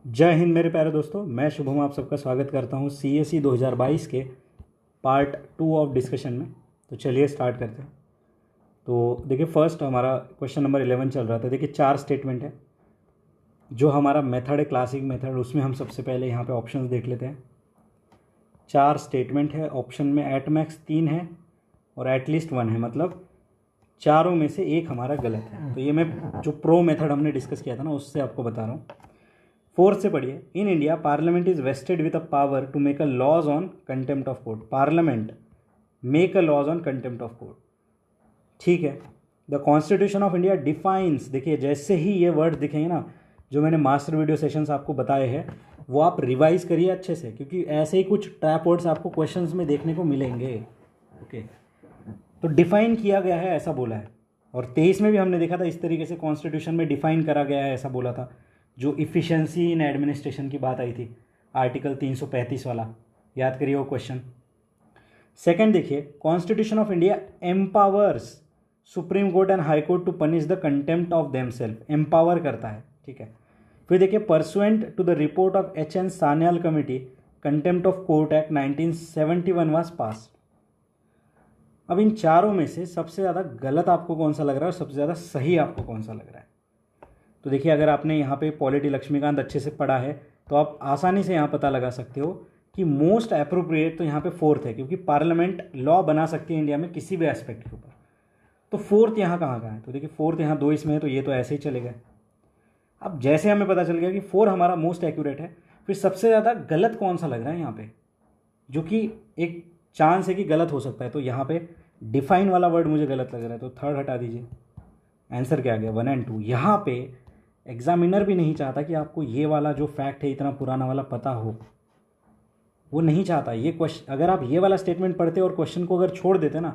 जय हिंद मेरे प्यारे दोस्तों, मैं शुभम आप सबका स्वागत करता हूं CSE 2022 के पार्ट 2 ऑफ डिस्कशन में। तो चलिए स्टार्ट करते हैं। तो देखिए, फर्स्ट हमारा क्वेश्चन नंबर 11 चल रहा था। देखिए 4 स्टेटमेंट है। जो हमारा मेथड है क्लासिक मेथड, उसमें हम सबसे पहले यहाँ पे ऑप्शंस देख लेते हैं। 4 स्टेटमेंट है, ऑप्शन में एट मैक्स 3 है और एटलीस्ट 1 है, मतलब चारों में से एक हमारा गलत है। तो ये मैं जो प्रो मेथड हमने डिस्कस किया था ना, उससे आपको बता रहा हूँ। फोर्थ से पढ़िए। In India parliament is vested with a power to make a laws on contempt of court. Parliament make a laws on contempt of court, ठीक है। The constitution of India defines, देखिए जैसे ही ये वर्ड दिखेंगे ना, जो मैंने मास्टर वीडियो सेशंस आपको बताए हैं, वो आप रिवाइज करिए अच्छे से, क्योंकि ऐसे ही कुछ ट्रैप वर्ड्स आपको क्वेश्चंस में देखने को मिलेंगे। ओके, तो डिफाइन किया गया है ऐसा बोला है। और 23 में भी हमने देखा था इस तरीके से कॉन्स्टिट्यूशन में डिफाइन करा गया है ऐसा बोला था। जो इफ़िशेंसी इन एडमिनिस्ट्रेशन की बात आई थी, आर्टिकल 335 वाला, याद करिए वो क्वेश्चन। सेकंड देखिए, constitution of India empowers supreme court and high court to punish the contempt of themselves. Empower करता है, ठीक है। फिर देखिए, pursuant to the report of HN Sanyal committee, contempt of court act 1971 was pass. अब इन चारों में से सबसे ज़्यादा गलत आपको कौन सा लग रहा है और सबसे ज़्यादा सही आपको कौन सा लग रहा है? तो देखिए, अगर आपने यहाँ पे पॉलिटी लक्ष्मीकांत अच्छे से पढ़ा है तो आप आसानी से यहाँ पता लगा सकते हो कि मोस्ट अप्रोप्रिएट तो यहाँ पे फोर्थ है, क्योंकि पार्लियामेंट लॉ बना सकती है इंडिया में किसी भी एस्पेक्ट के ऊपर। तो फोर्थ यहाँ कहाँ का है? तो देखिए, फोर्थ यहाँ 2 इसमें है, तो ये तो ऐसे ही चलेगा। अब जैसे हमें पता चल गया कि 4 हमारा मोस्ट एक्यूरेट है, फिर सबसे ज़्यादा गलत कौन सा लग रहा है यहाँ पे, जो कि एक चांस है कि गलत हो सकता है। तो यहाँ पे डिफाइन वाला वर्ड मुझे गलत लग रहा है, तो थर्ड हटा दीजिए। आंसर क्या आ गया? 1 और 2। यहाँ पे एग्जामिनर भी नहीं चाहता कि आपको ये वाला जो फैक्ट है इतना पुराना वाला पता हो, वो नहीं चाहता। ये क्वेश्चन, अगर आप ये वाला स्टेटमेंट पढ़ते और क्वेश्चन को अगर छोड़ देते ना,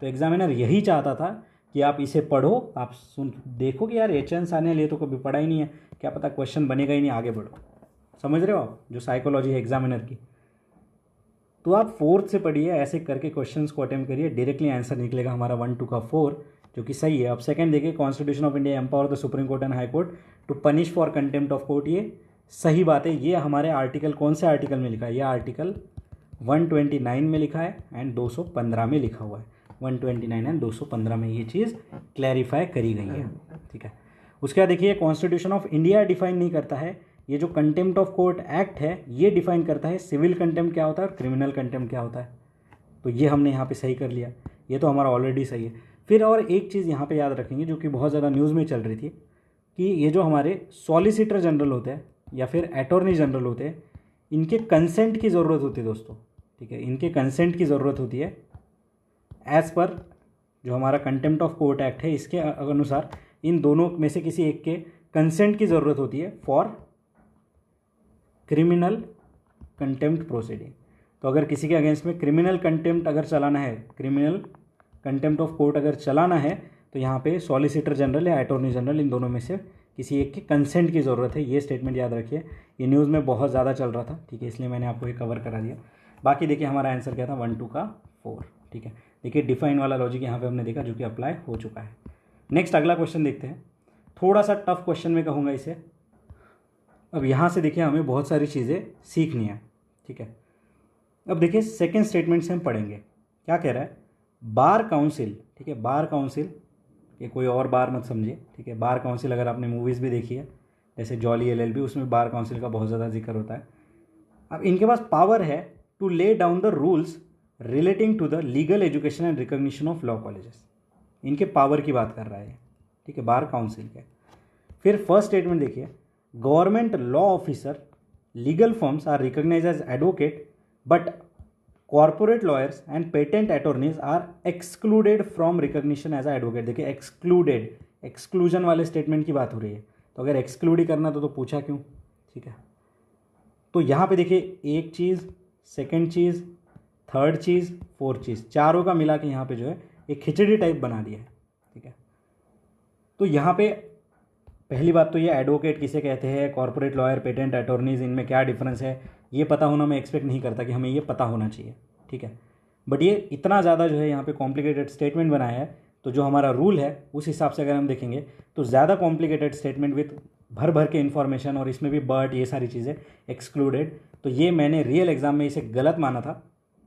तो एग्जामिनर यही चाहता था कि आप इसे पढ़ो, आप सुन देखो कि यार HN सान्याल ये तो कभी पढ़ा ही नहीं है, क्या पता क्वेश्चन बनेगा ही नहीं, आगे बढ़ो। समझ रहे हो आप जो साइकोलॉजी है एग्जामिनर की? तो आप फोर्थ से पढ़िए, ऐसे करके क्वेश्चंस को अटेम्प्ट करिए, डायरेक्टली आंसर निकलेगा हमारा 1 2 का 4, जो कि सही है। अब सेकंड देखिए, constitution of India empower the supreme court and high court to punish for contempt of court, ये सही बात है। ये हमारे आर्टिकल, कौन से आर्टिकल में लिखा है? ये आर्टिकल 129 में लिखा है एंड 215 में लिखा हुआ है। 129 एंड 215 में ये चीज़ क्लैरिफाई करी गई है, ठीक है। उसके बाद देखिए, कॉन्स्टिट्यूशन ऑफ इंडिया डिफाइन नहीं करता है, ये जो कंटेम्प्ट ऑफ कोर्ट एक्ट है ये डिफाइन करता है सिविल कंटेम्प्ट क्या होता है और क्रिमिनल कंटेम्प्ट क्या होता है। तो ये हमने यहाँ पे सही कर लिया, ये तो हमारा ऑलरेडी सही है। फिर और एक चीज़ यहाँ पे याद रखेंगे जो कि बहुत ज़्यादा न्यूज़ में चल रही थी, कि ये जो हमारे सॉलिसिटर जनरल होते हैं या फिर अटॉर्नी जनरल होते हैं, इनके कंसेंट की ज़रूरत होती है दोस्तों, ठीक है। इनके कंसेंट की ज़रूरत होती है एज़ पर जो हमारा कंटेम्प्ट ऑफ कोर्ट एक्ट है, इसके अनुसार इन दोनों में से किसी एक के कंसेंट की ज़रूरत होती है फॉर क्रिमिनल कंटेम्प्ट प्रोसीडिंग। तो अगर किसी के अगेंस्ट में क्रिमिनल कंटेम्प्ट अगर चलाना है, क्रिमिनल कंटेम्प्ट ऑफ कोर्ट अगर चलाना है, तो यहाँ पे सॉलिसिटर जनरल या अटॉर्नी जनरल, इन दोनों में से किसी एक के कंसेंट की ज़रूरत है। ये स्टेटमेंट याद रखिए, ये न्यूज़ में बहुत ज़्यादा चल रहा था, ठीक है, इसलिए मैंने आपको ये कवर करा दिया। बाकी देखिए, हमारा आंसर क्या था? 1 2 का 4, ठीक है। देखिए, डिफाइन वाला लॉजिक यहाँ पे हमने देखा, जो कि अप्लाई हो चुका है। नेक्स्ट अगला क्वेश्चन देखते हैं। थोड़ा सा टफ क्वेश्चन में कहूँगा इसे। अब यहाँ से देखिए, हमें बहुत सारी चीज़ें सीखनी है, ठीक है। अब देखिए, सेकंड स्टेटमेंट से हम पढ़ेंगे क्या कह रहा है। बार काउंसिल, ठीक है, बार काउंसिल, ये कोई और बार मत समझिए, ठीक है। बार काउंसिल अगर आपने मूवीज़ भी देखी है, जैसे जॉली LLB, उसमें बार काउंसिल का बहुत ज़्यादा जिक्र होता है। अब इनके पास पावर है to lay down the rules relating to the legal education and recognition of law colleges. इनके पावर की बात कर रहा है, ठीक है, बार काउंसिल के। फिर फर्स्ट स्टेटमेंट देखिए, government law officer legal firms are recognized as advocate but corporate lawyers and patent attorneys are excluded from recognition as advocate. देखिए, एक्सक्लूडेड, एक्सक्लूजन वाले स्टेटमेंट की बात हो रही है। तो अगर एक्सक्लूड ही करना तो पूछा क्यों, ठीक है। तो यहाँ पे देखिए, एक चीज़, सेकेंड चीज़, थर्ड चीज़, फोर्थ चीज़, चारों का मिला के यहाँ पे जो है एक खिचड़ी टाइप बना दिया है, ठीक है। तो यहाँ पे पहली बात तो ये एडवोकेट किसे कहते हैं, कॉर्पोरेट लॉयर, पेटेंट अटॉर्नीज, इनमें क्या डिफरेंस है, ये पता होना मैं एक्सपेक्ट नहीं करता कि हमें ये पता होना चाहिए, ठीक है। बट ये इतना ज़्यादा जो है यहाँ पे कॉम्प्लिकेटेड स्टेटमेंट बनाया है, तो जो हमारा रूल है उस हिसाब से अगर हम देखेंगे तो ज़्यादा कॉम्प्लिकेटेड स्टेटमेंट विथ भर भर के इन्फॉर्मेशन, और इसमें भी बट ये सारी चीज़ें एक्सक्लूडेड। तो ये मैंने रियल एग्जाम में इसे गलत माना था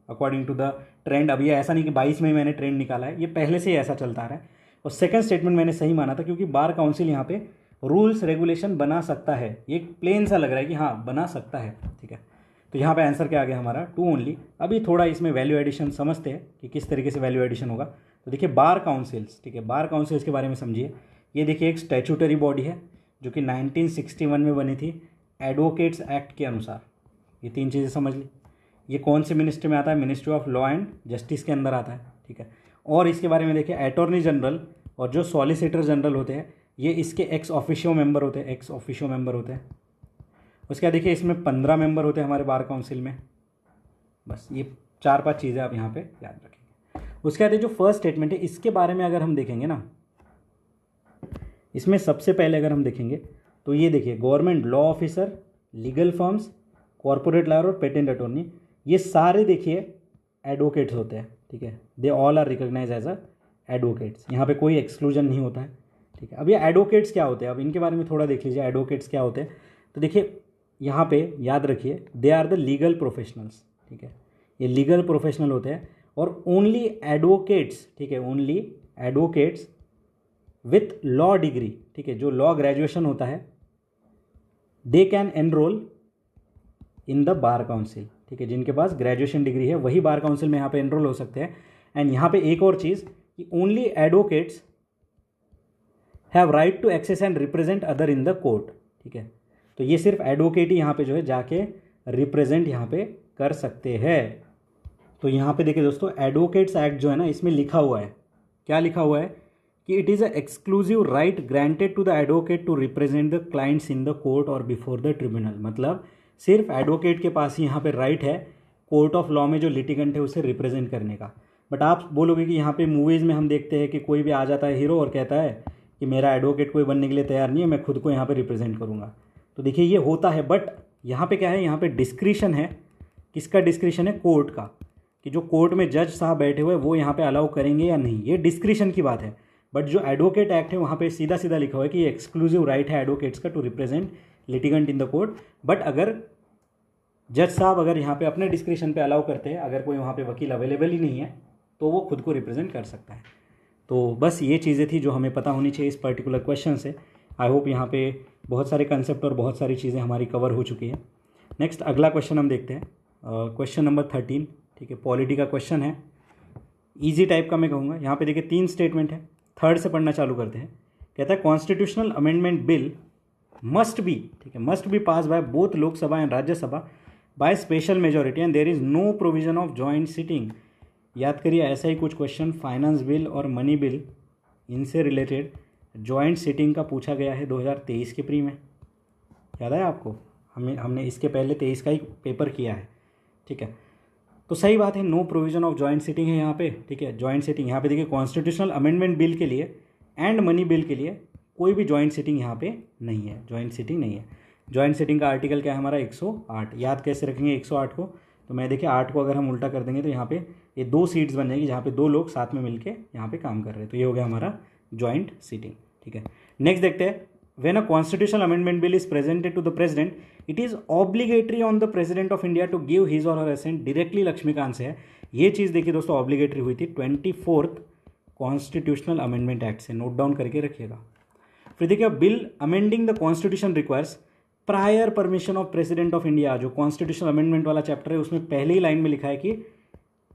अकॉर्डिंग टू द ट्रेंड। अब ये ऐसा नहीं कि 22 में ही मैंने ट्रेंड निकाला है, ये पहले से ही ऐसा चलता आ रहा है। और सेकंड स्टेटमेंट मैंने सही माना था क्योंकि बार काउंसिल यहाँ पे रूल्स रेगुलेशन बना सकता है। ये प्लेन सा लग रहा है कि हाँ बना सकता है, ठीक है। तो यहाँ पे आंसर क्या आ गया हमारा 2 ओनली। अभी थोड़ा इसमें वैल्यू एडिशन समझते हैं कि किस तरीके से वैल्यू एडिशन होगा। तो देखिए बार काउंसिल्स, ठीक है, बार काउंसिल्स के बारे में समझिए। ये देखिए एक स्टैट्यूटरी बॉडी है जो कि 1961 में बनी थी एडवोकेट्स एक्ट के अनुसार। ये 3 चीज़ें समझ ली। ये कौन से मिनिस्ट्री में आता है? Ministry of law and justice के अंदर आता है, ठीक है। और इसके बारे में देखिए अटॉर्नी जनरल और जो सॉलिसिटर जनरल होते हैं ये इसके एक्स ऑफिशियो मेंबर होते हैं, एक्स ऑफिशियो मेंबर होते हैं। उसके बाद देखिए इसमें 15 मेंबर होते हैं हमारे बार काउंसिल में। बस ये 4-5 चीज़ें आप यहाँ पे याद रखेंगे। उसके बाद जो फर्स्ट स्टेटमेंट है इसके बारे में अगर हम देखेंगे ना, इसमें सबसे पहले अगर हम देखेंगे तो ये देखिए government law officer, legal firms, corporate lawyer और पेटेंट अटॉर्नी, ये सारे देखिए एडवोकेट्स होते हैं, ठीक है। They all are recognize as a advocates. यहाँ पे कोई एक्सक्लूजन नहीं होता है, ठीक है। अब ये एडवोकेट्स क्या होते हैं, अब इनके बारे में थोड़ा देख लीजिए एडवोकेट्स क्या होते हैं। तो देखिए यहाँ पे याद रखिए they are the legal professionals, ठीक है। ये लीगल प्रोफेशनल होते हैं और ओनली एडवोकेट्स, ठीक है, only advocates with law degree, ठीक है, जो लॉ ग्रेजुएशन होता है, they can enrol in the bar council, ठीक है। जिनके पास ग्रेजुएशन डिग्री है वही बार काउंसिल में यहाँ पे एनरोल हो सकते हैं। एंड यहाँ पे एक और चीज़ कि only advocates have right to access and represent other in the court, ठीक है। तो ये सिर्फ एडवोकेट ही यहाँ पे जो है जाके रिप्रेजेंट यहाँ पे कर सकते हैं। तो यहाँ पे देखिए दोस्तों एडवोकेट्स एक्ट जो है ना इसमें लिखा हुआ है, क्या लिखा हुआ है कि it is a exclusive right granted to the advocate to represent the clients in the court और बिफोर द ट्रिब्यूनल। मतलब सिर्फ एडवोकेट के पास ही यहाँ पे राइट है कोर्ट ऑफ लॉ में जो लिटिगेंट है उसे रिप्रेजेंट करने का। बट आप बोलोगे कि यहाँ पे मूवीज़ में हम देखते हैं कि कोई भी आ जाता है हीरो और कहता है कि मेरा एडवोकेट कोई बनने के लिए तैयार नहीं है, मैं खुद को यहाँ पे रिप्रेजेंट करूँगा। तो देखिए ये होता है, बट यहाँ पे क्या है, यहाँ पे डिस्क्रिशन है। किसका डिस्क्रिशन है? कोर्ट का, कि जो कोर्ट में जज साहब बैठे हुए वो यहाँ पे अलाउ करेंगे या नहीं, ये डिस्क्रिशन की बात है। बट जो एडवोकेट एक्ट है वहाँ पे सीधा सीधा लिखा हुआ है कि ये एक्सक्लूसिव राइट है एडवोकेट्स का to represent litigant in the court. But अगर जज साहब अगर यहाँ पे अपने डिस्क्रिशन पे अलाउ करते हैं, अगर कोई वहाँ पे वकील अवेलेबल ही नहीं है तो वो खुद को रिप्रेजेंट कर सकता है। तो बस ये चीज़ें थी जो हमें पता होनी चाहिए इस पर्टिकुलर क्वेश्चन से। आई होप यहाँ पे बहुत सारे कंसेप्ट और बहुत सारी चीज़ें हमारी कवर हो चुकी है। नेक्स्ट अगला क्वेश्चन हम देखते हैं, क्वेश्चन नंबर 13, ठीक है, पॉलिटी का क्वेश्चन है, इजी टाइप का मैं कहूँगा। यहाँ पे देखिए 3 स्टेटमेंट है, थर्ड से पढ़ना चालू करते हैं। कहता है constitutional amendment bill must be, ठीक है, must be pass by both Lok Sabha and Rajya Sabha by special majority and there is no provision of joint sitting. याद करिए ऐसा ही कुछ क्वेश्चन फाइनेंस बिल और मनी बिल इनसे रिलेटेड जॉइंट सिटिंग का पूछा गया है 2023 के प्री में। याद है आपको? हमने इसके पहले 23 का ही पेपर किया है, ठीक है। तो सही बात है, no provision of joint sitting है यहाँ पे, ठीक है। जॉइंट सिटिंग यहाँ पे देखिए कॉन्स्टिट्यूशनल अमेंडमेंट बिल के लिए एंड मनी बिल के लिए कोई भी जॉइंट सिटिंग यहाँ पे नहीं है, जॉइंट सिटिंग नहीं है। जॉइंट सिटिंग का आर्टिकल क्या है हमारा 108। याद कैसे रखेंगे 108 को? तो मैं देखिए 8 को अगर हम उल्टा कर देंगे तो यहाँ पे ये 2 सीट्स बन जाएगी जहाँ पे 2 लोग साथ में मिलके यहाँ पे काम कर रहे हैं। तो ये हो गया हमारा जॉइंट सिटिंग, ठीक है। नेक्स्ट देखते हैं, when a constitutional amendment bill is presented to the president it is obligatory on the president of India to give his or her ascent directly. Laxmikant से है ये चीज़, देखिए दोस्तों ऑब्लिगेटरी हुई थी 24th कॉन्स्टिट्यूशनल अमेंडमेंट एक्ट से, नोट डाउन करके रखिएगा। फिर देखिए bill amending the constitution requires prior permission of president of India. जो कॉन्स्टिट्यूशनल अमेंडमेंट वाला चैप्टर है उसमें पहले ही लाइन में लिखा है कि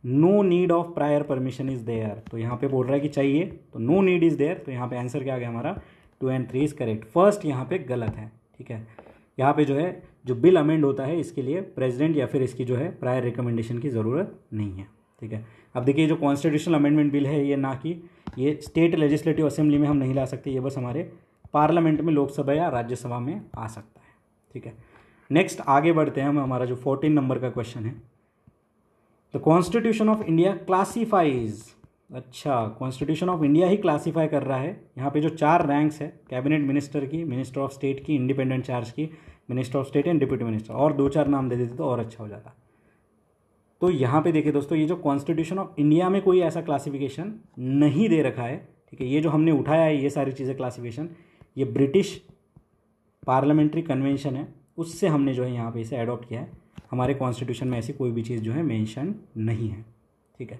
no need of prior permission is there. तो यहाँ पे बोल रहा है कि चाहिए, तो नो नीड इज देयर। तो यहाँ पे आंसर क्या आ गया हमारा 2 and 3 इज करेक्ट। फर्स्ट यहाँ पे गलत है, ठीक है। यहाँ पे जो है जो बिल अमेंड होता है इसके लिए प्रेसिडेंट या फिर इसकी जो है प्रायर रिकमेंडेशन की ज़रूरत नहीं है, ठीक है। अब देखिए जो कॉन्स्टिट्यूशनल अमेंडमेंट बिल है ये ना कि ये स्टेट लेजिस्लेटिव असेंबली में हम नहीं ला सकते, ये बस हमारे पार्लियामेंट में लोकसभा या राज्यसभा में आ सकता है, ठीक है। नेक्स्ट आगे बढ़ते हैं हम, हमारा जो 14 नंबर का क्वेश्चन है, the constitution of India classifies. अच्छा, कॉन्स्टिट्यूशन ऑफ इंडिया ही क्लासीफाई कर रहा है। यहाँ पे जो 4 रैंक्स है कैबिनेट मिनिस्टर की, मिनिस्टर ऑफ स्टेट की, इंडिपेंडेंट चार्ज की, minister of state and deputy minister, और 2-4 नाम दे देते तो और अच्छा हो जाता। तो यहाँ पे देखिए दोस्तों ये जो कॉन्स्टिट्यूशन ऑफ इंडिया में कोई ऐसा क्लासिफिकेशन नहीं दे रखा है, ठीक है। ये जो हमने उठाया है ये सारी चीज़ें क्लासिफिकेशन, ये ब्रिटिश पार्लियामेंट्री कन्वेंशन है उससे हमने जो है यहाँ पे इसे अडॉप्ट किया है। हमारे कॉन्स्टिट्यूशन में ऐसी कोई भी चीज़ जो है मेंशन नहीं है, ठीक है।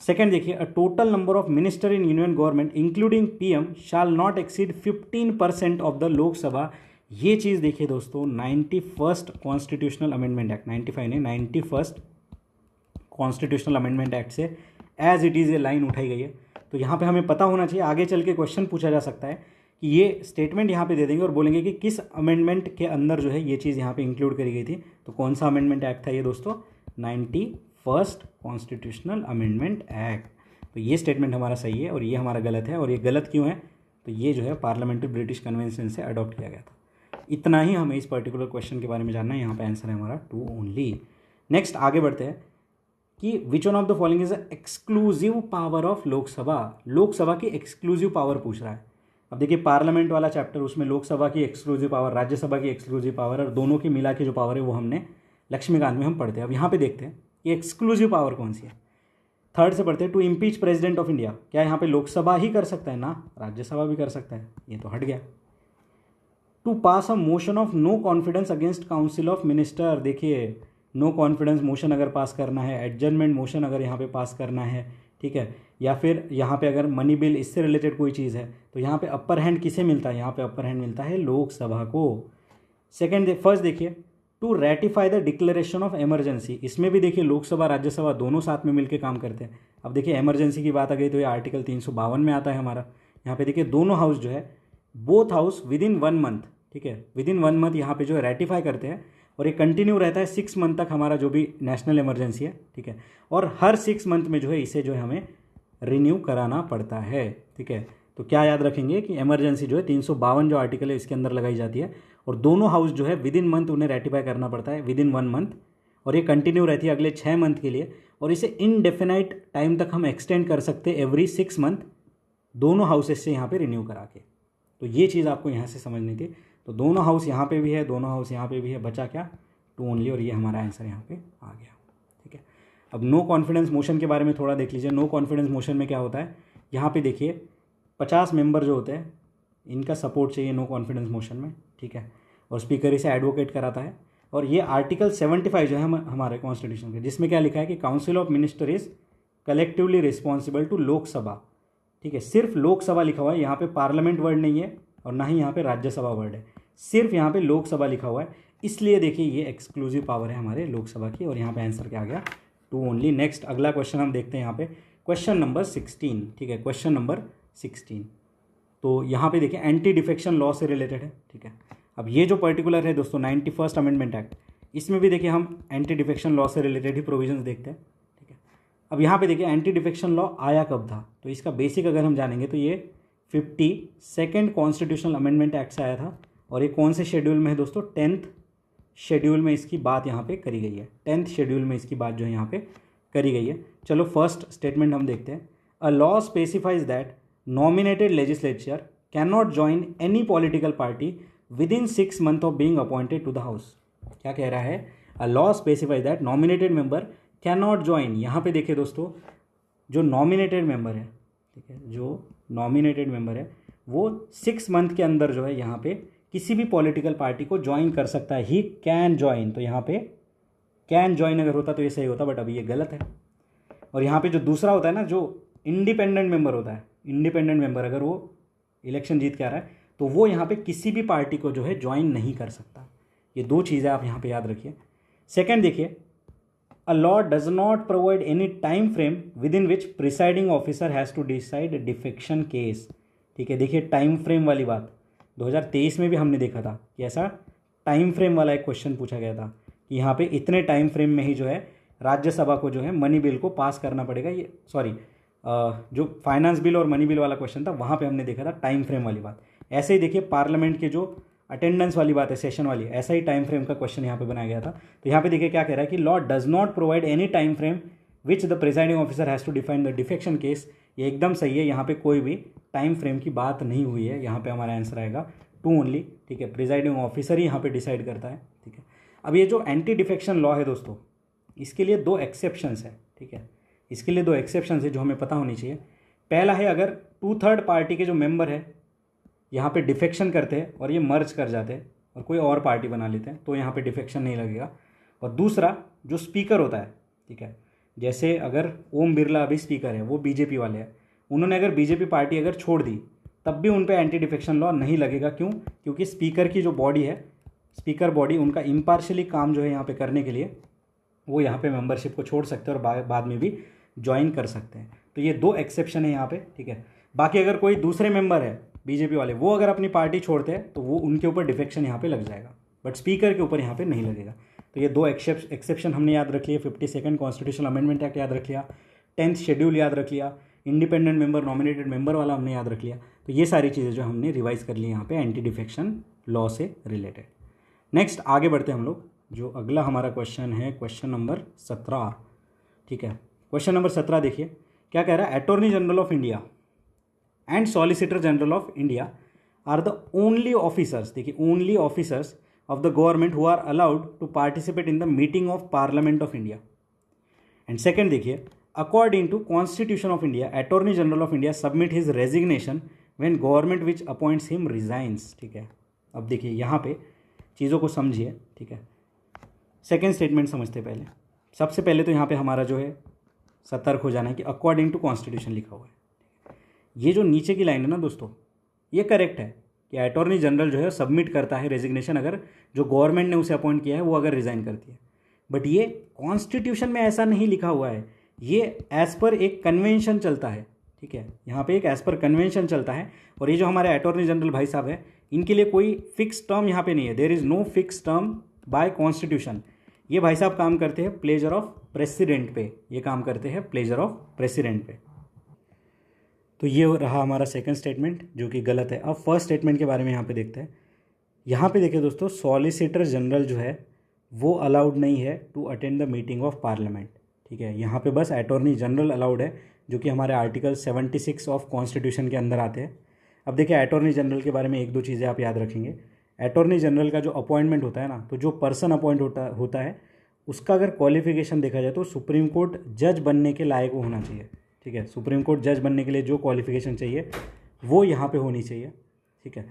सेकंड देखिए, a total number of minister in union government including PM shall not exceed 15% of the Lok Sabha. ये चीज़ देखिए दोस्तों 91st कॉन्स्टिट्यूशनल अमेंडमेंट एक्ट, 95 नहीं 91st कॉन्स्टिट्यूशनल अमेंडमेंट एक्ट से एज इट इज़ ये लाइन उठाई गई है। तो यहाँ पे हमें पता होना चाहिए, आगे चल के क्वेश्चन पूछा जा सकता है कि ये स्टेटमेंट यहाँ पे दे देंगे और बोलेंगे कि किस अमेंडमेंट के अंदर जो है ये चीज़ यहाँ पे इंक्लूड करी गई थी। तो कौन सा अमेंडमेंट एक्ट था ये दोस्तों? 91st constitutional amendment act. तो ये स्टेटमेंट हमारा सही है और ये हमारा गलत है। और ये गलत क्यों है? तो ये जो है पार्लियामेंट्री ब्रिटिश कन्वेंशन से अडॉप्ट किया गया था। इतना ही हमें इस पर्टिकुलर क्वेश्चन के बारे में जानना है। यहाँ पे आंसर है हमारा 2 ओनली। नेक्स्ट आगे बढ़ते हैं कि which one of the following is exclusive power of Lok Sabha. Lok Sabha की एक्सक्लूसिव पावर पूछ रहा है। अब देखिए पार्लियामेंट वाला चैप्टर, उसमें लोकसभा की एक्सक्लूसिव पावर, राज्यसभा की एक्सक्लूसिव पावर और दोनों की मिला के जो पावर है वो हमने लक्ष्मीकांत में हम पढ़ते हैं। अब यहाँ पे देखते हैं कि एक्सक्लूसिव पावर कौन सी है। थर्ड से पढ़ते हैं, to impeach president of India. क्या यहाँ पे लोकसभा ही कर सकता है? ना, राज्यसभा भी कर सकता है, ये तो हट गया। To pass a motion of no confidence against council of minister. देखिए नो कॉन्फिडेंस मोशन अगर पास करना है, एडजर्नमेंट मोशन अगर यहाँ पे पास करना है, ठीक है, या फिर यहाँ पे अगर मनी बिल इससे रिलेटेड कोई चीज़ है तो यहाँ पे अपर हैंड किसे मिलता है? यहाँ पे अपर हैंड मिलता है लोकसभा को। फर्स्ट देखिए, to ratify the declaration of emergency. इसमें भी देखिए लोकसभा राज्यसभा दोनों साथ में मिलकर काम करते हैं। अब देखिए इमरजेंसी की बात आ गई तो ये आर्टिकल 352 में आता है हमारा। यहाँ पे देखिए दोनों हाउस जो है, both house with in 1 month, ठीक है, विद इन 1 मंथ यहाँ पे जो है रेटिफाई करते हैं और ये कंटिन्यू रहता है 6 मंथ तक हमारा जो भी नेशनल इमरजेंसी है, ठीक है। और हर 6 मंथ में जो है इसे जो है हमें रिन्यू कराना पड़ता है, ठीक है। तो क्या याद रखेंगे कि इमरजेंसी जो है 352 जो आर्टिकल है इसके अंदर लगाई जाती है और दोनों हाउस जो है विद इन मंथ उन्हें रेटिफाई करना पड़ता है, विद इन 1 मंथ। और ये कंटिन्यू रहती है अगले 6 मंथ के लिए और इसे इनडेफिनाइट टाइम तक हम एक्सटेंड कर सकते हैं एवरी 6 मंथ, दोनों हाउसेस से यहाँ पे रिन्यू करा के। तो ये चीज़ आपको यहाँ से समझनी थी। तो दोनों हाउस यहाँ पे भी है, दोनों हाउस यहाँ पे भी है, बचा क्या? 2 ओनली। और ये हमारा आंसर यहाँ पे आ गया, ठीक है। अब नो कॉन्फिडेंस मोशन के बारे में थोड़ा देख लीजिए। नो कॉन्फिडेंस मोशन में क्या होता है? यहाँ पे देखिए 50 मेंबर जो होते हैं इनका सपोर्ट चाहिए नो कॉन्फिडेंस मोशन में, ठीक है। और स्पीकर इसे एडवोकेट कराता है। और ये आर्टिकल 75 जो है हमारे कॉन्स्टिट्यूशन के, जिसमें क्या लिखा है कि council of minister is collectively responsible to Lok Sabha, ठीक है। सिर्फ लोकसभा लिखा हुआ है, यहाँ पे पार्लियामेंट वर्ड नहीं है और ना ही यहाँ पे राज्यसभा वर्ड है, सिर्फ यहाँ पे लोकसभा लिखा हुआ है। इसलिए देखिए ये एक्सक्लूसिव पावर है हमारे लोकसभा की और यहाँ पे आंसर क्या आ गया? 2 ओनली। नेक्स्ट अगला क्वेश्चन हम देखते हैं यहाँ पे, क्वेश्चन नंबर 16, ठीक है, क्वेश्चन नंबर 16। तो यहाँ पे देखिए एंटी डिफेक्शन लॉ से रिलेटेड है, ठीक है। अब ये जो पर्टिकुलर है दोस्तों 91st अमेंडमेंट एक्ट, इसमें भी देखिए हम एंटी डिफेक्शन लॉ से रिलेटेड ही प्रोविजंस देखते हैं, ठीक है। अब यहाँ पे देखिए एंटी डिफेक्शन लॉ आया कब था? तो इसका बेसिक अगर हम जानेंगे तो ये 52nd कॉन्स्टिट्यूशनल अमेंडमेंट एक्ट से आया था। और ये कौन से शेड्यूल में है दोस्तों? 10th शेड्यूल में इसकी बात यहाँ पे करी गई है। 10th शेड्यूल में इसकी बात जो है यहाँ पे करी गई है। चलो फर्स्ट स्टेटमेंट हम देखते हैं। A law specifies that nominated legislature can not join any political party within 6 month of being appointed to the house. क्या कह रहा है? A law specifies that nominated member can not join. यहाँ पे देखिए दोस्तों जो नॉमिनेटेड मेंबर है, ठीक है, जो नॉमिनेटेड मेंबर है वो 6 मंथ के अंदर जो है यहाँ पे किसी भी पॉलिटिकल पार्टी को ज्वाइन कर सकता है। ही कैन ज्वाइन, तो यहाँ पे कैन ज्वाइन अगर होता तो ये सही होता, बट अभी ये गलत है। और यहाँ पे जो दूसरा होता है ना, जो इंडिपेंडेंट मेंबर होता है, इंडिपेंडेंट मेंबर अगर वो इलेक्शन जीत के आ रहा है तो वो यहाँ पे किसी भी पार्टी को जो है ज्वाइन नहीं कर सकता। ये 2 चीज़ें आप यहाँ पे याद रखिए। सेकेंड देखिए, a law does not provide any time frame within which presiding officer has to decide defection case, ठीक है। देखिए टाइम फ्रेम वाली बात 2023 में भी हमने देखा था कि ऐसा टाइम फ्रेम वाला एक क्वेश्चन पूछा गया था कि यहाँ पे इतने टाइम फ्रेम में ही जो है राज्यसभा को जो है मनी बिल को पास करना पड़ेगा। ये जो फाइनेंस बिल और मनी बिल वाला क्वेश्चन था वहाँ पे हमने देखा था टाइम फ्रेम वाली बात। ऐसे ही देखिए पार्लियामेंट के जो अटेंडेंस वाली बात है, सेशन वाली, ऐसा ही टाइम फ्रेम का क्वेश्चन यहाँ पे बनाया गया था। तो यहाँ पे देखिए क्या कह रहा है कि law does not provide any time frame which the presiding officer has to define the defection case. ये एकदम सही है, यहाँ पे कोई भी टाइम फ्रेम की बात नहीं हुई है। यहाँ पे हमारा आंसर आएगा 2 ओनली, ठीक है। प्रिसाइडिंग ऑफिसर ही यहाँ पे डिसाइड करता है, ठीक है। अब ये जो एंटी डिफेक्शन लॉ है दोस्तों, इसके लिए 2 एक्सेप्शंस है, ठीक है। इसके लिए 2 एक्सेप्शंस है जो हमें पता होनी चाहिए। पहला है अगर 2/3 पार्टी के जो मेंबर है यहाँ पे डिफेक्शन करते हैं और ये मर्ज कर जाते हैं और कोई और पार्टी बना लेते हैं तो यहाँ पे डिफेक्शन नहीं लगेगा। और दूसरा जो स्पीकर होता है, ठीक है, जैसे अगर ओम बिरला अभी स्पीकर है, वो बीजेपी वाले हैं, उन्होंने अगर बीजेपी पार्टी अगर छोड़ दी तब भी उन पे एंटी डिफेक्शन लॉ नहीं लगेगा। क्यों? क्योंकि स्पीकर की जो बॉडी है, स्पीकर बॉडी, उनका इम्पार्शियली काम जो है यहाँ पे करने के लिए वो यहाँ पे मेंबरशिप को छोड़ सकते हैं और बाद में भी ज्वाइन कर सकते हैं। तो ये 2 एक्सेप्शन है यहाँ पे, ठीक है। बाकी अगर कोई दूसरे मेंबर है बीजेपी वाले, वो अगर अपनी पार्टी छोड़ते हैं तो वो उनके ऊपर डिफेक्शन यहाँ पे लग जाएगा, बट स्पीकर के ऊपर यहाँ पे नहीं लगेगा। तो ये 2 एक्सेप्शन हमने याद रख लिए। 52 कॉन्स्टिट्यूशनल अमेंडमेंट एक्ट याद रख लिया, 10th शेड्यूल याद रख लिया, इंडिपेंडेंट मेंबर नॉमिनेटेड मेंबर वाला हमने याद रख लिया। तो ये सारी चीज़ें जो हमने रिवाइज कर ली यहाँ पे एंटी डिफेक्शन लॉ से रिलेटेड। नेक्स्ट आगे बढ़ते हैं हम लोग। जो अगला हमारा क्वेश्चन है क्वेश्चन नंबर 17, ठीक है। क्वेश्चन नंबर 17 देखिए क्या कह रहा है। Attorney general of India and solicitor general of India are the only officers, देखिए only officers of the government who are allowed to participate in the meeting of parliament of India. And second देखिए, according to constitution of India attorney general of India submit his resignation when government which appoints him resigns, ठीक है। अब देखिए यहाँ पे चीज़ों को समझिए, ठीक है। सेकेंड स्टेटमेंट समझते पहले। सबसे पहले तो यहाँ पे हमारा जो है सतर्क हो जाना है कि अकॉर्डिंग टू कॉन्स्टिट्यूशन लिखा हुआ है। ये जो नीचे की लाइन है ना दोस्तों, ये करेक्ट है कि अटॉर्नी जनरल जो है सबमिट करता है रेजिग्नेशन अगर जो गवर्नमेंट ने उसे अपॉइंट किया है वो अगर रिज़ाइन करती है। बट ये कॉन्स्टिट्यूशन में ऐसा नहीं लिखा हुआ है, ये एज़ पर एक कन्वेंशन चलता है, ठीक है। यहाँ पे एक एज़ पर कन्वेंशन चलता है। और ये जो हमारे अटॉर्नी जनरल भाई साहब है, इनके लिए कोई फिक्स टर्म यहाँ पे नहीं है। There is no fix term by constitution. ये भाई साहब काम करते हैं प्लेजर ऑफ प्रेसिडेंट पे, ये काम करते हैं प्लेजर ऑफ प्रेसिडेंट पे। तो ये रहा हमारा सेकंड स्टेटमेंट जो कि गलत है। अब फर्स्ट स्टेटमेंट के बारे में यहाँ पे देखते हैं। यहाँ पे देखिए दोस्तों, सॉलिसिटर जनरल जो है वो अलाउड नहीं है to attend the meeting of parliament, ठीक है। यहाँ पे बस अटॉर्नी जनरल अलाउड है, जो कि हमारे आर्टिकल 76 ऑफ कॉन्स्टिट्यूशन के अंदर आते हैं। अब देखिए अटॉर्नी जनरल के बारे में 1-2 चीज़ें आप याद रखेंगे। अटॉर्नी जनरल का जो अपॉइंटमेंट होता है ना, तो जो पर्सन अपॉइंट होता है उसका अगर क्वालिफिकेशन देखा जाए तो सुप्रीम कोर्ट जज बनने के लायक वो होना चाहिए, ठीक है। सुप्रीम कोर्ट जज बनने के लिए जो क्वालिफिकेशन चाहिए वो यहाँ पे होनी चाहिए, ठीक है।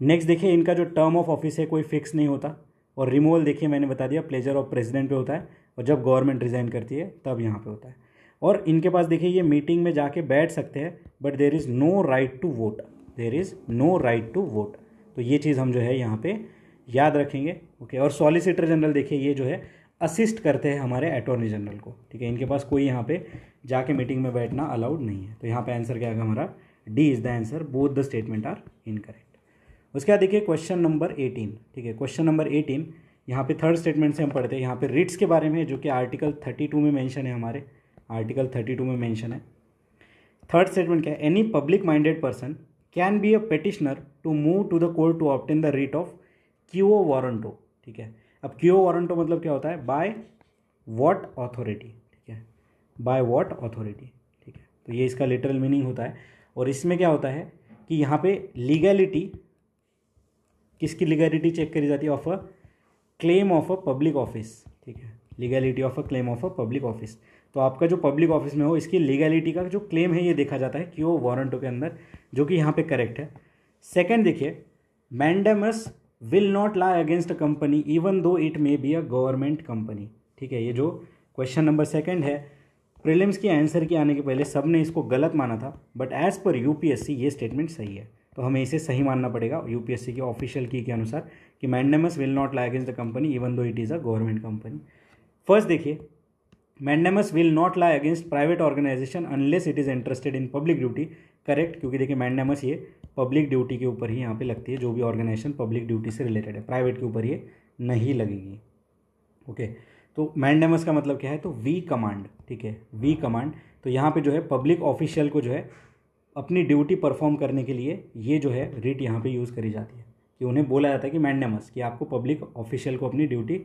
नेक्स्ट देखिए, इनका जो टर्म ऑफ ऑफिस है कोई फिक्स नहीं होता। और रिमूवल देखिए मैंने बता दिया प्लेजर ऑफ प्रेसिडेंट पे होता है, और जब गवर्नमेंट रिज़ाइन करती है तब यहाँ पे होता है। और इनके पास देखिए ये मीटिंग में जाके बैठ सकते हैं, but there is no right to vote, there is no right to vote. तो ये चीज़ हम जो है यहाँ पे याद रखेंगे, ओके। और सॉलिसिटर जनरल देखिए ये जो है असिस्ट करते हैं हमारे अटॉर्नी जनरल को, ठीक है। इनके पास कोई यहाँ पे जाके मीटिंग में बैठना अलाउड नहीं है। तो यहाँ पे आंसर क्या आएगा हमारा, D is the answer, both the statement are incorrect. उसके बाद देखिए क्वेश्चन नंबर 18, ठीक है। क्वेश्चन नंबर 18 यहाँ पे थर्ड स्टेटमेंट से हम पढ़ते हैं। यहाँ पे रिट्स के बारे में, जो कि आर्टिकल 32 में मेंशन है, हमारे आर्टिकल 32 में मेंशन है। थर्ड स्टेटमेंट क्या है, any public minded person can be a petitioner to move to the court to obtain the writ of quo warranto, ठीक है। अब क्यूओ वारंटो मतलब क्या होता है, बाय व्हाट अथॉरिटी, ठीक है, बाय व्हाट अथॉरिटी, ठीक है। तो ये इसका लिटरल मीनिंग होता है। और इसमें क्या होता है कि यहाँ पे लीगैलिटी, किसकी लीगैलिटी चेक करी जाती है, of a claim of a public office, ठीक है। Legality of a claim of a public office. तो आपका जो पब्लिक ऑफिस में हो, इसकी लीगैलिटी का जो क्लेम है ये देखा जाता है क्यों वारंटो के अंदर, जो कि यहाँ पे करेक्ट है। सेकंड देखिए, mandamus will not lie against a company even though it may be a government company, ठीक है। ये जो क्वेश्चन नंबर सेकंड है, प्रीलिम्स की आंसर के आने के पहले सब ने इसको गलत माना था, बट एज पर यूपीएससी ये स्टेटमेंट सही है। तो हमें इसे सही मानना पड़ेगा यूपीएससी की ऑफिशियल की के अनुसार कि mandamus will not lie against the company even though it is a government company. First देखिए, mandamus will not lie against private organisation unless it is interested in public duty, correct. क्योंकि देखिए mandamus ये public duty के ऊपर ही यहाँ पे लगती है, जो भी ऑर्गेनाइजेशन पब्लिक ड्यूटी से रिलेटेड है, प्राइवेट के ऊपर ये नहीं लगेगी, ओके। तो मैंडेमस का मतलब क्या है, तो वी कमांड, ठीक है, वी कमांड। तो यहाँ पे जो है पब्लिक ऑफिशियल को जो है अपनी ड्यूटी परफॉर्म करने के लिए ये जो है रिट यहाँ पे यूज़ करी जाती है, कि उन्हें बोला जाता है कि मैंडेमस, कि आपको पब्लिक ऑफिशियल को अपनी ड्यूटी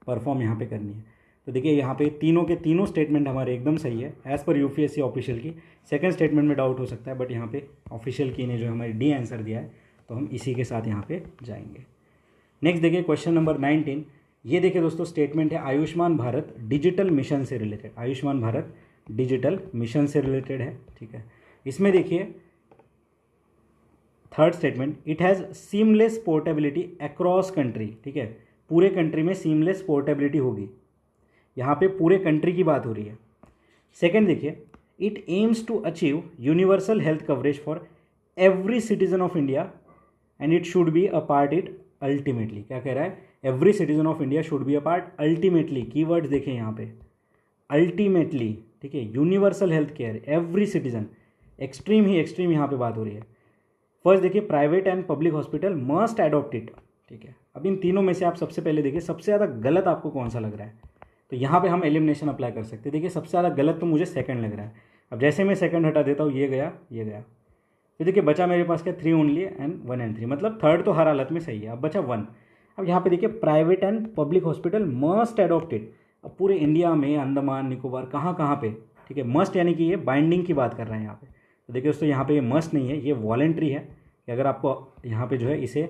परफॉर्म यहाँ पे करनी है। तो देखिए यहाँ पे तीनों के तीनों स्टेटमेंट हमारे एकदम सही है एज़ पर यूपीएससी ऑफिशियल की। सेकंड स्टेटमेंट में डाउट हो सकता है, बट यहाँ पे ऑफिशियल की ने जो हमारी डी आंसर दिया है, तो हम इसी के साथ यहाँ पे जाएंगे। नेक्स्ट देखिए क्वेश्चन नंबर 19। ये देखिए दोस्तों, स्टेटमेंट है आयुष्मान भारत डिजिटल मिशन से related, Ayushman Bharat digital mission से रिलेटेड है, ठीक है। इसमें देखिए third statement, it has seamless portability across country, ठीक है, पूरे कंट्री में सीमलेस पोर्टेबिलिटी होगी, यहाँ पे पूरे कंट्री की बात हो रही है। सेकेंड देखिए, it aims to achieve universal health coverage for every citizen of India and it should be a part it ultimately, क्या कह रहा है, every citizen of India should be a part ultimately, keywords देखें यहाँ पे, ultimately, ठीक है, universal health care, every citizen, extreme ही एक्सट्रीम यहाँ पे बात हो रही है। फर्स्ट देखिए, private and public hospital must adopt it, ठीक है। अब इन तीनों में से आप सबसे पहले देखिए सबसे ज़्यादा गलत आपको कौन सा लग रहा है, तो यहाँ पे हम एलिमिनेशन अप्लाई कर सकते हैं। देखिए सबसे ज़्यादा गलत तो मुझे सेकंड लग रहा है। अब जैसे मैं सेकंड हटा देता हूँ, ये गया, ये गया, तो देखिए बचा मेरे पास क्या, 3 ओनली एंड 1 एंड 3, मतलब थर्ड तो हर हालत में सही है। अब बचा 1। अब यहाँ पे देखिए private and public hospital must adopted, अब पूरे इंडिया में अंडमान निकोबार कहाँ कहाँ पे, ठीक है, मस्ट यानी कि ये बाइंडिंग की बात कर रहे हैं यहाँ पे। तो देखिए दोस्तों यहाँ पे ये मस्ट नहीं है, ये वॉलेंट्री है कि अगर आपको यहाँ पे जो है इसे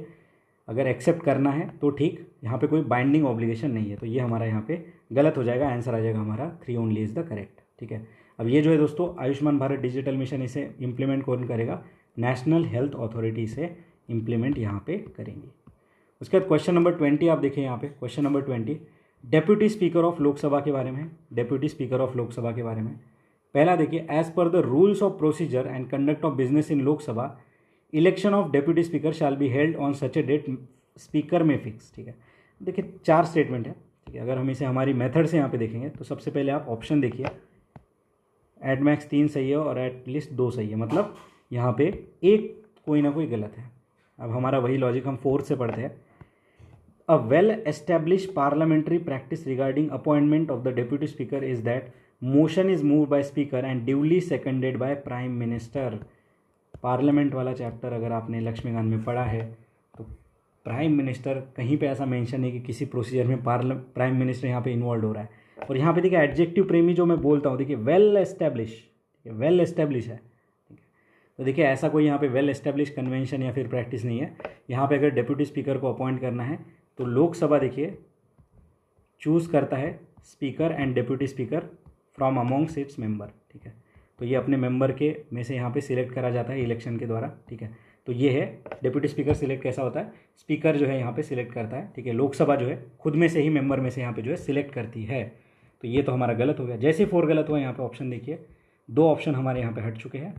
अगर एक्सेप्ट करना है तो ठीक, यहाँ पे कोई बाइंडिंग ऑब्लिगेशन नहीं है, तो ये हमारा यहाँ पे गलत हो जाएगा, आंसर आ जाएगा हमारा 3 ओनली इज़ द करेक्ट, ठीक है। अब ये जो है दोस्तों आयुष्मान भारत डिजिटल मिशन, इसे इम्प्लीमेंट कौन करेगा, नेशनल हेल्थ अथॉरिटी से इम्प्लीमेंट यहाँ पे करेंगी। उसके बाद क्वेश्चन नंबर 20 आप देखें यहाँ पे, question number 20 deputy speaker of Lok Sabha के बारे में, डेप्यूटी स्पीकर ऑफ लोकसभा के बारे में। पहला देखिए, as per the rules of procedure and conduct of business in Lok Sabha election of deputy speaker shall be held on such a date speaker may fix, ठीक है। देखिए 4 स्टेटमेंट है, ठीक है। अगर हम इसे हमारी मेथड से यहाँ पे देखेंगे तो सबसे पहले आप ऑप्शन देखिए, एट मैक्स 3 सही है और एट लीस्ट 2 सही है, मतलब यहाँ पे एक कोई ना कोई गलत है। अब हमारा वही लॉजिक हम 4th से पढ़ते हैं। A well establish parliamentary practice regarding appointment of the deputy speaker is that motion is move by speaker and duly seconded by prime minister. Parliament वाला चैप्टर अगर आपने लक्ष्मीकांत में पढ़ा है तो प्राइम मिनिस्टर कहीं पे ऐसा मेंशन है कि किसी प्रोसीजर में प्राइम मिनिस्टर यहाँ पे इन्वॉल्व हो रहा है। और यहाँ पे देखिए एडजेक्टिव प्रेमी जो मैं बोलता हूँ, देखिए वेल एस्टेब्लिश, वेल एस्टेब्लिश है, ठीक है। तो देखिए ऐसा कोई यहाँ पे वेल एस्टेब्लिश कन्वेंशन या फिर प्रैक्टिस नहीं है। यहाँ पे अगर डेप्यूटी स्पीकर को अपॉइंट करना है तो लोकसभा देखिए चूज़ करता है speaker and deputy speaker from amongst its member, ठीक है। तो ये अपने मेंबर के में से यहाँ पे सिलेक्ट करा जाता है इलेक्शन के द्वारा, ठीक है। तो ये है डेप्यूटी स्पीकर सिलेक्ट कैसा होता है, स्पीकर जो है यहाँ पे सिलेक्ट करता है, ठीक है। लोकसभा जो है खुद में से ही मेंबर में से यहाँ पे जो है सिलेक्ट करती है। तो ये तो हमारा गलत हो गया। जैसे 4 गलत हुआ, यहाँ पे ऑप्शन देखिए 2 ऑप्शन हमारे यहाँ पे हट चुके हैं,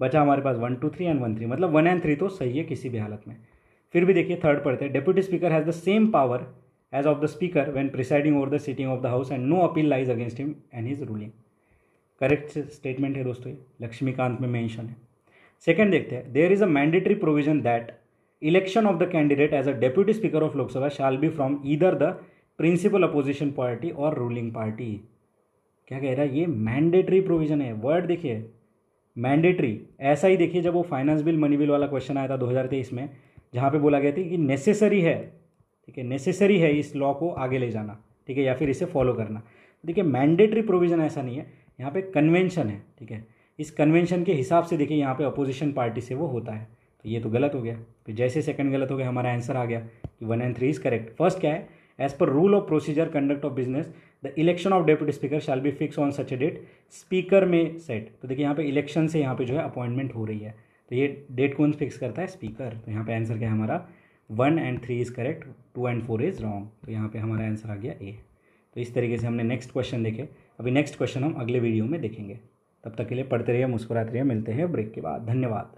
बचा हमारे पास 1 2 3 एंड 1 3, मतलब 1 एंड 3 तो सही है किसी भी हालत में। फिर भी देखिए थर्ड पढ़ते हैं, deputy speaker has the same power as of the speaker when presiding over the sitting of the house and no appeal lies against him and his ruling. Correct statement है दोस्तों, ये लक्ष्मीकांत में मेंशन है। Second देखते हैं, there is a mandatory provision that election of the candidate as a deputy speaker of Lok Sabha shall be from either the principal opposition party or ruling party. क्या कह रहा है, ये मैंडेटरी प्रोविजन है। वर्ड देखिए मैंडेटरी, ऐसा ही देखिए जब वो फाइनेंस बिल मनी बिल वाला क्वेश्चन आया था 2023 में, जहाँ पे बोला गया था कि नेसेसरी है, ठीक है, नेसेसरी है इस लॉ को आगे ले जाना, ठीक है, या फिर इसे फॉलो करना। देखिए मैंडेटरी प्रोविजन ऐसा नहीं है, यहाँ पे कन्वेंशन है, ठीक है। इस कन्वेंशन के हिसाब से देखिए यहाँ पे अपोजिशन पार्टी से वो होता है, तो ये तो गलत हो गया। फिर जैसे सेकंड गलत हो गया, हमारा आंसर आ गया कि 1 एंड 3 इज करेक्ट। फर्स्ट क्या है, as per rule of procedure conduct of business the election of deputy speaker shall be fix on such a date speaker may set. तो देखिए यहाँ पे इलेक्शन से यहाँ पे जो है अपॉइंटमेंट हो रही है, तो ये डेट कौन फिक्स करता है, स्पीकर। तो यहाँ पे आंसर क्या है हमारा 1 and 3 is correct, 2 and 4 is wrong. तो यहाँ पे हमारा आंसर आ गया ए। तो इस तरीके से हमने नेक्स्ट क्वेश्चन देखे। अभी नेक्स्ट क्वेश्चन हम अगले वीडियो में देखेंगे। तब तक के लिए पढ़ते रहिए, मुस्कुराते रहिए। मिलते हैं ब्रेक के बाद। धन्यवाद।